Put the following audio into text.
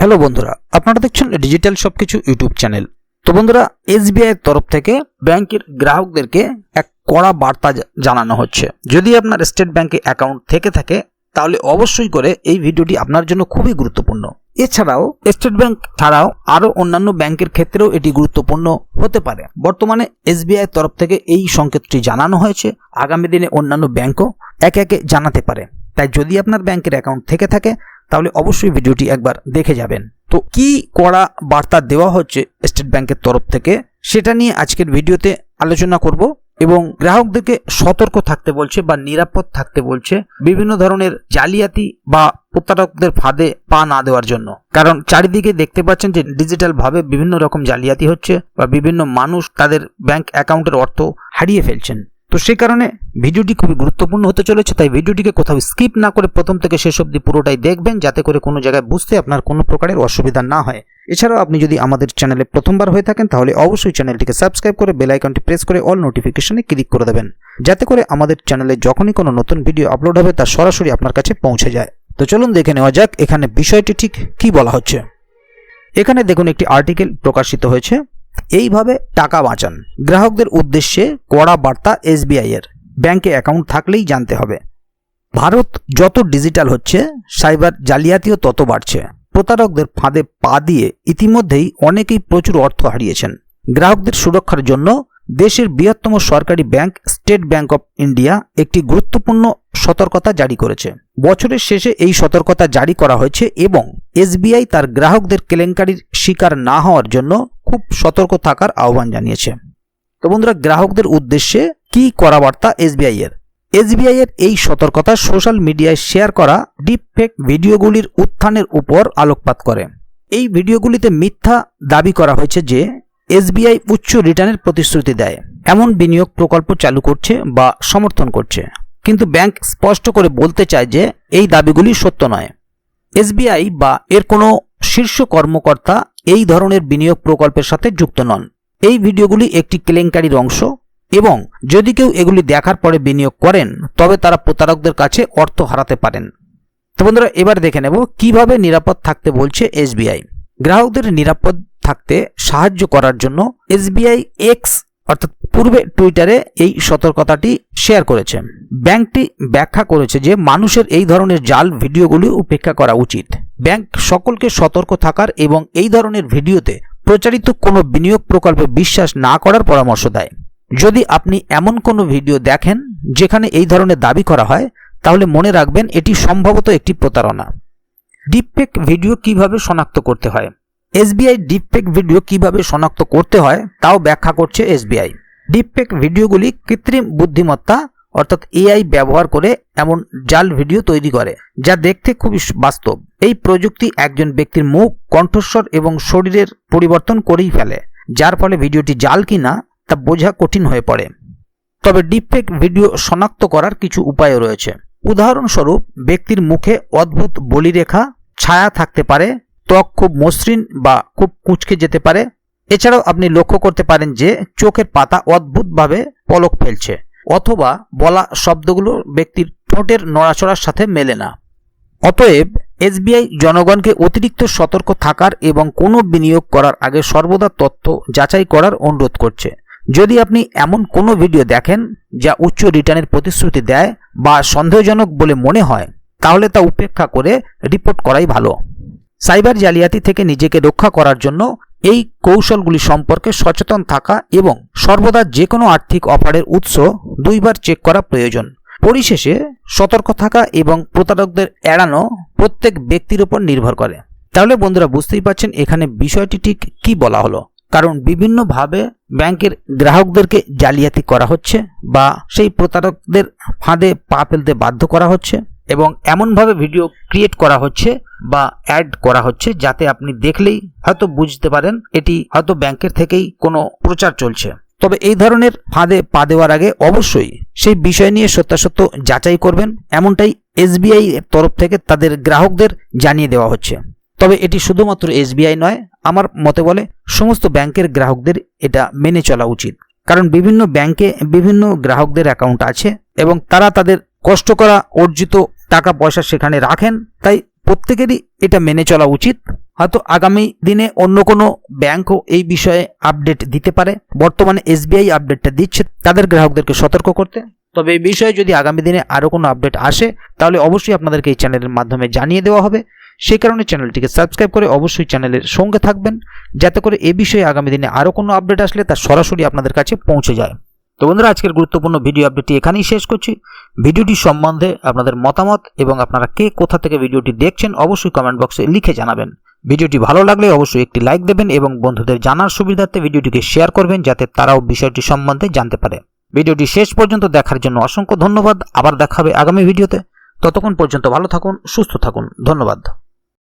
Hello বন্ধুরা, আপনারা দেখছেন ডিজিটাল সবকিছু ইউটিউব চ্যানেল। তো বন্ধুরা, এসবিআই এর তরফ থেকে ব্যাংকের গ্রাহকদেরকে এক কড়া বার্তা জানানো হচ্ছে। যদি আপনার স্টেট ব্যাংকে অ্যাকাউন্ট থেকে থাকে তাহলে অবশ্যই করে এই ভিডিওটি আপনার জন্য খুবই গুরুত্বপূর্ণ। এছাড়াও স্টেট ব্যাংক ছাড়াও আরও অন্যান্য ব্যাংকের ক্ষেত্রেও এটি গুরুত্বপূর্ণ হতে পারে। বর্তমানে এসবিআই এর তরফ থেকে এই সংকেতটি জানানো হয়েছে, আগামী দিনে অন্যান্য ব্যাংকও একে একে জানাতে পারে। তাই যদি আপনার ব্যাংকের অ্যাকাউন্ট থেকে থাকে তাহলে অবশ্যই ভিডিওটি একবার দেখে যাবেন। তো কি কড়া বার্তা দেওয়া হচ্ছে স্টেট ব্যাংকের তরফ থেকে সেটা নিয়ে আজকের ভিডিওতে আলোচনা করব এবং গ্রাহকদেরকে সতর্ক থাকতে বলছে বা নিরাপদ থাকতে বলছে বিভিন্ন ধরনের জালিয়াতি বা প্রতারকদের ফাঁদে পা না দেওয়ার জন্য। কারণ চারিদিকে দেখতে পাচ্ছেন যে ডিজিটাল ভাবে বিভিন্ন রকম জালিয়াতি হচ্ছে বা বিভিন্ন মানুষ তাদের ব্যাংক অ্যাকাউন্টের অর্থ হারিয়ে ফেলছেন। তো সেই কারণে ভিডিওটি খুবই গুরুত্বপূর্ণ হতে চলেছে। তাই ভিডিওটিকে কোথাও স্কিপ না করে প্রথম থেকে শেষ অবধি পুরোটাই দেখবেন, যাতে করে কোনো জায়গায় বুঝতে আপনার কোনো প্রকারের অসুবিধা না হয়। এছাড়াও আপনি যদি আমাদের চ্যানেলে প্রথমবার হয়ে থাকেন তাহলে অবশ্যই চ্যানেলটিকে সাবস্ক্রাইব করে বেল আইকনটি প্রেস করে অল নোটিফিকেশনে ক্লিক করে দেবেন, যাতে করে আমাদের চ্যানেলে যখনই কোনো নতুন ভিডিও আপলোড হবে তা সরাসরি আপনার কাছে পৌঁছে যায়। তো চলুন দেখে নেওয়া যাক এখানে বিষয়টি ঠিক কি বলা হচ্ছে। এখানে দেখুন একটি আর্টিকেল প্রকাশিত হয়েছে, এইভাবে টাকা বাঁচান, গ্রাহকদের উদ্দেশ্যে কড়া বার্তা এসবিআই এর, ব্যাংকে অ্যাকাউন্ট থাকলেই জানতে হবে। ভারত যত ডিজিটাল হচ্ছে সাইবার জালিয়াতিও তত বাড়ছে। প্রতারকদের ফাঁদে পা দিয়ে ইতিমধ্যেই অনেকেই প্রচুর অর্থ হারিয়েছেন। গ্রাহকদের সুরক্ষার জন্য দেশের বৃহত্তম সরকারি bank state bank of India একটি গুরুত্বপূর্ণ সতর্কতা জারি করেছে। বছরের শেষে এই সতর্কতা জারি করা হয়েছে এবং এসবিআই তার গ্রাহকদের কেলেঙ্কারির শিকার না হওয়ার জন্য খুব সতর্ক থাকার আহ্বান জানিয়েছে। তো বন্ধুরা, গ্রাহকদের উদ্দেশ্যে কি কড়া বার্তা এসবিআই এর? এসবিআই এর এই সতর্কতা সোশ্যাল মিডিয়ায় শেয়ার করা ডিপফেক ভিডিওগুলির উত্থানের উপর আলোকপাত করে। এই ভিডিওগুলিতে মিথ্যা দাবি করা হয়েছে যে এসবিআই উচ্চ রিটার্নের প্রতিশ্রুতি দেয়, এমন বিনিয়োগ প্রকল্প চালু করছে বা সমর্থন করছে, কিন্তু ব্যাংক স্পষ্ট করে বলতে চায় যে এই দাবিগুলি সত্য নয়। এসবিআই বা এর কোনো শীর্ষ কর্মকর্তা এই ধরনের বিনিয়োগ প্রকল্পের সাথে যুক্ত নন। এই ভিডিওগুলি একটি কেলেঙ্কারির অংশ এবং যদি কেউ এগুলি দেখার পরে বিনিয়োগ করেন তবে তারা প্রতারকদের কাছে অর্থ হারাতে পারেন। তো বন্ধুরা, এবার দেখে নেব কিভাবে নিরাপদ থাকতে বলছে এসবিআই। গ্রাহকদের নিরাপদ থাকতে সাহায্য করার জন্য এসবিআই এক্স অর্থাৎ পূর্বে টুইটারে এই সতর্কতাটি শেয়ার করেছে। ব্যাংকটি ব্যাখ্যা করেছে যে মানুষের এই ধরনের জাল ভিডিওগুলি উপেক্ষা করা উচিত। ব্যাংক সকলকে সতর্ক থাকার এবং এই ধরনের ভিডিওতে প্রচারিত কোনো বিনিয়োগ প্রকল্পে বিশ্বাস না করার পরামর্শ দেয়। যদি আপনি এমন কোনো ভিডিও দেখেন যেখানে এই ধরনের দাবি করা হয় তাহলে মনে রাখবেন এটি সম্ভবত একটি প্রতারণা। ডিপফেক ভিডিও কিভাবে শনাক্ত করতে হয়? এসবিআই ডিপফেক ভিডিও কিভাবে শনাক্ত করতে হয় তাও ব্যাখ্যা করছে এসবিআই। ডিপফেক ভিডিওগুলি কৃত্রিম বুদ্ধিমত্তা অর্থাৎ এআই ব্যবহার করে এমন জাল ভিডিও তৈরি করে যা দেখতে খুবই বাস্তব। এই প্রযুক্তি একজন ব্যক্তির মুখ, কণ্ঠস্বর এবং শরীরের পরিবর্তন করেই ফেলে, যার ফলে ভিডিওটি জাল কিনা তা বোঝা কঠিন হয়ে পড়ে। তবে ডিপফেক ভিডিও শনাক্ত করার কিছু উপায় রয়েছে। উদাহরণস্বরূপ, ব্যক্তির মুখে অদ্ভুত বলিরেখা, ছায়া থাকতে পারে, ত্বক খুব মসৃণ বা খুব কুঁচকে যেতে পারে। এছাড়াও আপনি লক্ষ্য করতে পারেন যে চোখের পাতা অদ্ভুতভাবে পলক ফেলছে অথবা বলা শব্দগুলো ব্যক্তির ঠোঁটের নড়াচড়ার সাথে মেলে না। অতএব এসবিআই জনগণকে অতিরিক্ত সতর্ক থাকার এবং কোনো বিনিয়োগ করার আগে সর্বদা তথ্য যাচাই করার অনুরোধ করছে। যদি আপনি এমন কোনো ভিডিও দেখেন যা উচ্চ রিটার্নের প্রতিশ্রুতি দেয় বা সন্দেহজনক বলে মনে হয় তাহলে তা উপেক্ষা করে রিপোর্ট করাই ভালো। সাইবার জালিয়াতি থেকে নিজেকে রক্ষা করার জন্য এই কৌশলগুলি সম্পর্কে সচেতন থাকা এবং সর্বদা যে কোনো আর্থিক অফারের উৎস দুইবার চেক করা প্রয়োজন। পরিশেষে সতর্ক থাকা এবং প্রতারকদের এড়ানো প্রত্যেক ব্যক্তির উপর নির্ভর করে। তাহলে বন্ধুরা, বুঝতেই পারছেন এখানে বিষয়টি ঠিক কি বলা হলো। কারণ বিভিন্নভাবে ব্যাংকের গ্রাহকদেরকে জালিয়াতি করা হচ্ছে বা সেই প্রতারকদের ফাঁদে পা ফেলতে বাধ্য করা হচ্ছে এবং এমনভাবে ভিডিও ক্রিয়েট করা হচ্ছে বা অ্যাড করা হচ্ছে যাতে আপনি দেখলেই হয়তো বুঝতে পারেন এটি হয়তো ব্যাংকের থেকেই কোনো প্রচার চলছে। তবে এই ধরনের ফাঁদে পা দেওয়ার আগে অবশ্যই সেই বিষয় নিয়ে সত্যাসত্য যাচাই করবেন, এমনটাই এসবিআই এর তরফ থেকে তাদের গ্রাহকদের জানিয়ে দেওয়া হচ্ছে। তবে এটি শুধুমাত্র এসবিআই নয়, আমার মতে বলে সমস্ত ব্যাংকের গ্রাহকদের এটা মেনে চলা উচিত। কারণ বিভিন্ন ব্যাংকে বিভিন্ন গ্রাহকদের অ্যাকাউন্ট আছে এবং তারা তাদের কষ্ট করা অর্জিত টাকা পয়সা সেখানে রাখেন, তাই প্রত্যেকেরই এটা মেনে চলা উচিত। হয়তো আগামী দিনে অন্য কোনো ব্যাংকও এই বিষয়ে আপডেট দিতে পারে। বর্তমানে এসবিআই আপডেটটা দিচ্ছে তাদের গ্রাহকদেরকে সতর্ক করতে। তবে এই বিষয়ে যদি আগামী দিনে আরও কোনো আপডেট আসে তাহলে অবশ্যই আপনাদেরকে এই চ্যানেলের মাধ্যমে জানিয়ে দেওয়া হবে। সেই কারণে চ্যানেলটিকে সাবস্ক্রাইব করে অবশ্যই চ্যানেলের সঙ্গে থাকবেন, যাতে করে এ বিষয়ে আগামী দিনে আরও কোনো আপডেট আসলে তা সরাসরি আপনাদের কাছে পৌঁছে যায়। তো বন্ধুরা, আজকের গুরুত্বপূর্ণ ভিডিও আপডেটটি এখানেই শেষ করছি। ভিডিওটি সম্বন্ধে আপনাদের মতামত এবং আপনারা কে কোথা থেকে ভিডিওটি দেখছেন অবশ্যই কমেন্ট বক্সে লিখে জানাবেন। ভিডিওটি ভালো লাগলে অবশ্যই একটি লাইক দেবেন এবং বন্ধুদের জানার সুবিধার্থে ভিডিওটিকে শেয়ার করবেন, যাতে তারাও বিষয়টি সম্বন্ধে জানতে পারে। ভিডিওটি শেষ পর্যন্ত দেখার জন্য অসংখ্য ধন্যবাদ। আবার দেখা হবে আগামী ভিডিওতে। ততক্ষণ পর্যন্ত ভালো থাকুন, সুস্থ থাকুন। ধন্যবাদ।